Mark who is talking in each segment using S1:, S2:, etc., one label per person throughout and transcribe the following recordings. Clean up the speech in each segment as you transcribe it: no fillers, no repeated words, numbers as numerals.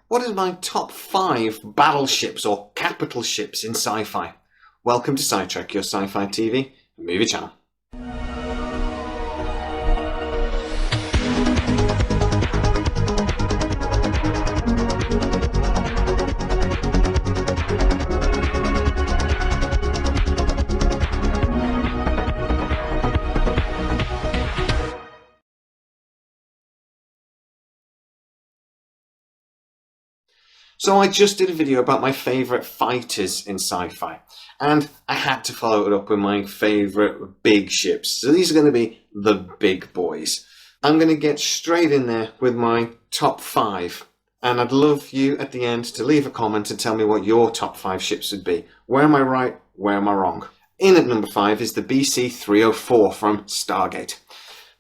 S1: What are my top 5 battleships or capital ships in sci-fi? Welcome to SciTrek, your sci-fi TV and movie channel. So I just did a video about my favourite fighters in sci-fi, and I had to follow it up with my favourite big ships. So these are going to be the big boys. I'm going to get straight in there with my top 5, and I'd love you at the end to leave a comment and tell me what your top 5 ships would be. Where am I right? Where am I wrong? In at number 5 is the BC-304 from Stargate.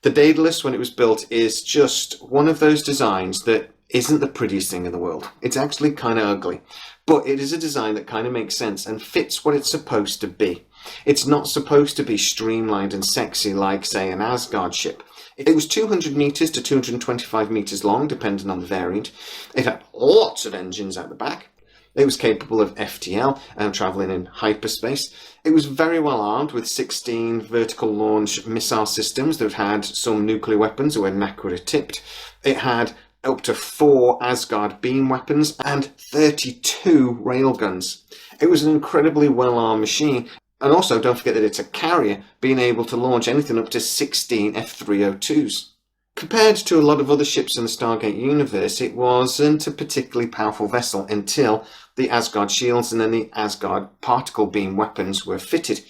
S1: The Daedalus, when it was built, is just one of those designs that isn't the prettiest thing in the world. It's actually kind of ugly, but it is a design that kind of makes sense and fits what it's supposed to be. It's not supposed to be streamlined and sexy like, say, an Asgard ship. It was 200 meters to 225 meters long, depending on the variant. It had lots of engines out the back. It was capable of FTL and traveling in hyperspace. It was very well armed with 16 vertical launch missile systems that had some nuclear weapons when Nakkara tipped. It had up to 4 Asgard beam weapons and 32 railguns. It was an incredibly well-armed machine, and also don't forget that it's a carrier, being able to launch anything up to 16 F-302s. Compared to a lot of other ships in the Stargate universe, it wasn't a particularly powerful vessel until the Asgard shields and then the Asgard particle beam weapons were fitted.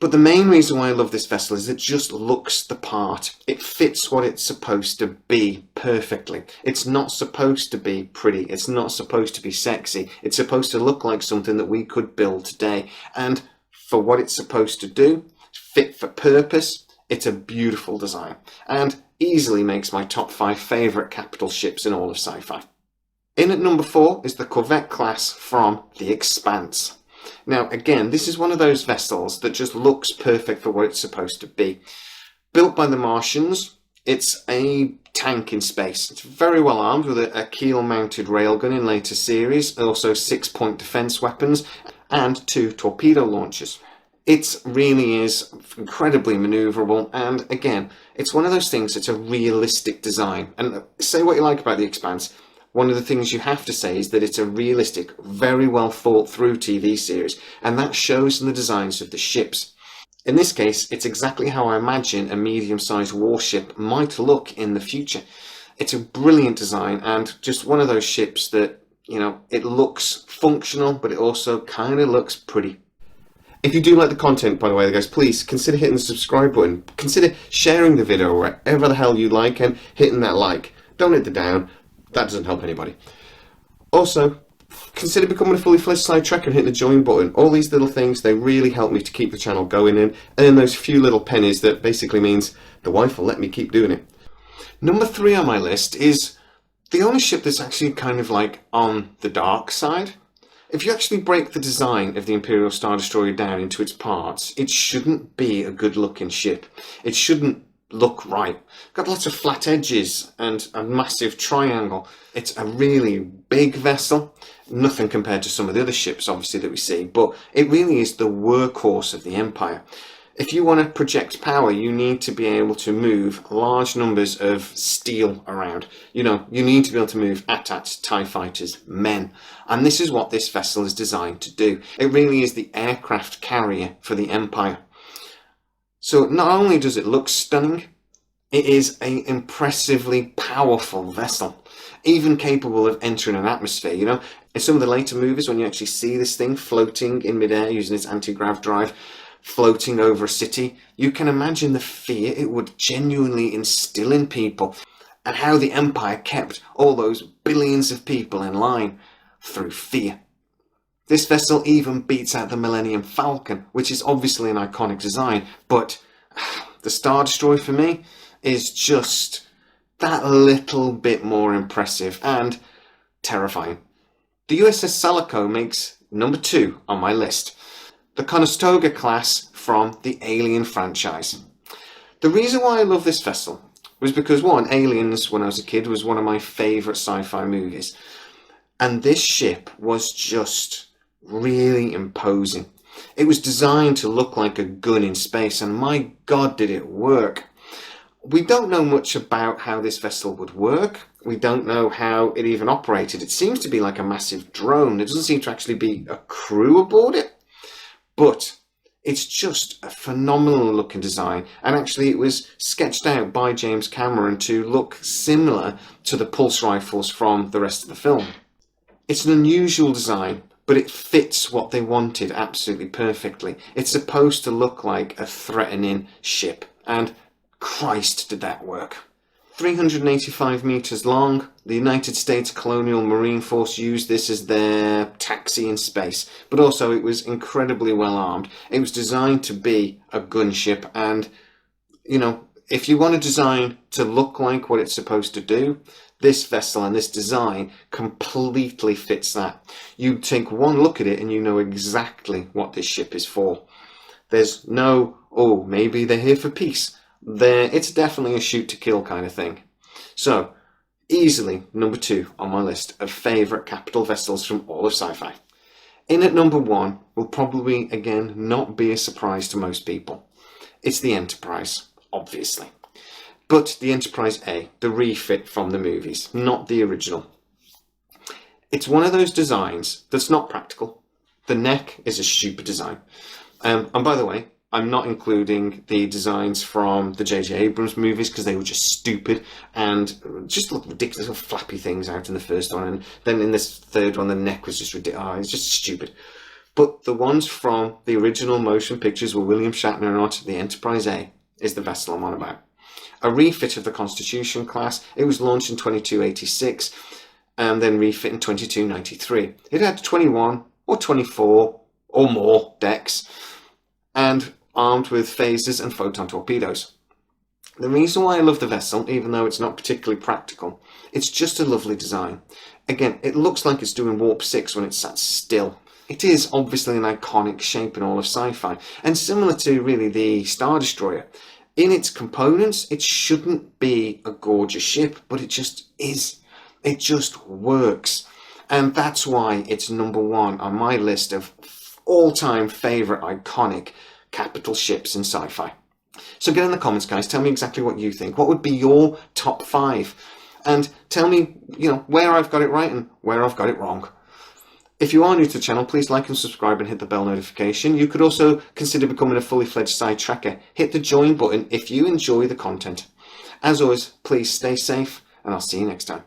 S1: But the main reason why I love this vessel is it just looks the part. It fits what it's supposed to be perfectly. It's not supposed to be pretty. It's not supposed to be sexy. It's supposed to look like something that we could build today. And for what it's supposed to do, fit for purpose, it's a beautiful design. And easily makes my top 5 favourite capital ships in all of sci-fi. In at number 4 is the corvette class from The Expanse. Now, again, this is one of those vessels that just looks perfect for what it's supposed to be. Built by the Martians, it's a tank in space. It's very well armed with a keel-mounted railgun in later series, also 6-point defense weapons, and 2 torpedo launchers. It really is incredibly maneuverable, and again, it's one of those things that's a realistic design. And say what you like about The Expanse, one of the things you have to say is that it's a realistic, very well thought through TV series, and that shows in the designs of the ships. In this case, it's exactly how I imagine a medium-sized warship might look in the future. It's a brilliant design, and just one of those ships that, you know, it looks functional, but it also kind of looks pretty. If you do like the content, by the way, guys, please consider hitting the subscribe button. Consider sharing the video wherever the hell you like and hitting that like. Don't hit the down. That doesn't help anybody. Also, consider becoming a fully fledged SciTrekker and hit the join button. All these little things, they really help me to keep the channel going in. And then those few little pennies that basically means the wife will let me keep doing it. Number 3 on my list is the only ship that's actually kind of like on the dark side. If you actually break the design of the Imperial Star Destroyer down into its parts, it shouldn't be a good looking ship. It shouldn't look right. Got lots of flat edges and a massive triangle. It's a really big vessel. Nothing compared to some of the other ships, obviously, that we see, but it really is the workhorse of the Empire. If you want to project power, you need to be able to move large numbers of steel around. You know, you need to be able to move AT-ATs, TIE fighters, men. And this is what this vessel is designed to do. It really is the aircraft carrier for the Empire. So not only does it look stunning, it is an impressively powerful vessel, even capable of entering an atmosphere. You know, in some of the later movies, when you actually see this thing floating in midair using its anti-grav drive, floating over a city, you can imagine the fear it would genuinely instill in people, and how the Empire kept all those billions of people in line through fear. This vessel even beats out the Millennium Falcon, which is obviously an iconic design, but the Star Destroyer for me is just that little bit more impressive and terrifying. The USS Sulaco makes number 2 on my list. The Conestoga class from the Alien franchise. The reason why I love this vessel was because, one, Aliens, when I was a kid, was one of my favourite sci-fi movies. And this ship was just really imposing. It was designed to look like a gun in space, and my God, did it work. We don't know much about how this vessel would work. We don't know how it even operated. It seems to be like a massive drone. There doesn't seem to actually be a crew aboard it. But it's just a phenomenal looking design. And actually it was sketched out by James Cameron to look similar to the pulse rifles from the rest of the film. It's an unusual design, but it fits what they wanted absolutely perfectly. It's supposed to look like a threatening ship. And Christ, did that work. 385 metres long, the United States Colonial Marine Force used this as their taxi in space, but also it was incredibly well armed. It was designed to be a gunship, and, you know, if you want a design to look like what it's supposed to do, this vessel and this design completely fits that. You take one look at it and you know exactly what this ship is for. There's no, oh, maybe they're here for peace. It's definitely a shoot to kill kind of thing. So, easily number 2 on my list of favourite capital vessels from all of sci-fi. In at number 1 will probably, again, not be a surprise to most people. It's the Enterprise, obviously. But the Enterprise A, the refit from the movies, not the original. It's one of those designs that's not practical. The neck is a stupid design. And by the way, I'm not including the designs from the J.J. Abrams movies because they were just stupid and just looked ridiculous, little flappy things out in the first one, and then in this third one the neck was just ridiculous. Oh, it's just stupid. But the ones from the original motion pictures with William Shatner on it, the Enterprise A, is the vessel I'm on about. A refit of the Constitution class. It was launched in 2286 and then refit in 2293. It had 21 or 24 or more decks and armed with phasers and photon torpedoes. The reason why I love the vessel, even though it's not particularly practical, it's just a lovely design. Again, it looks like it's doing warp 6 when it's sat still. It is obviously an iconic shape in all of sci-fi, and similar to really the Star Destroyer. In its components, it shouldn't be a gorgeous ship, but it just is. It just works. And that's why it's number 1 on my list of all-time favourite iconic capital ships in sci-fi. So get in the comments, guys. Tell me exactly what you think. What would be your top 5? And tell me, where I've got it right and where I've got it wrong. If you are new to the channel, please like and subscribe and hit the bell notification. You could also consider becoming a fully fledged SciTrekker. Hit the join button if you enjoy the content. As always, please stay safe, and I'll see you next time.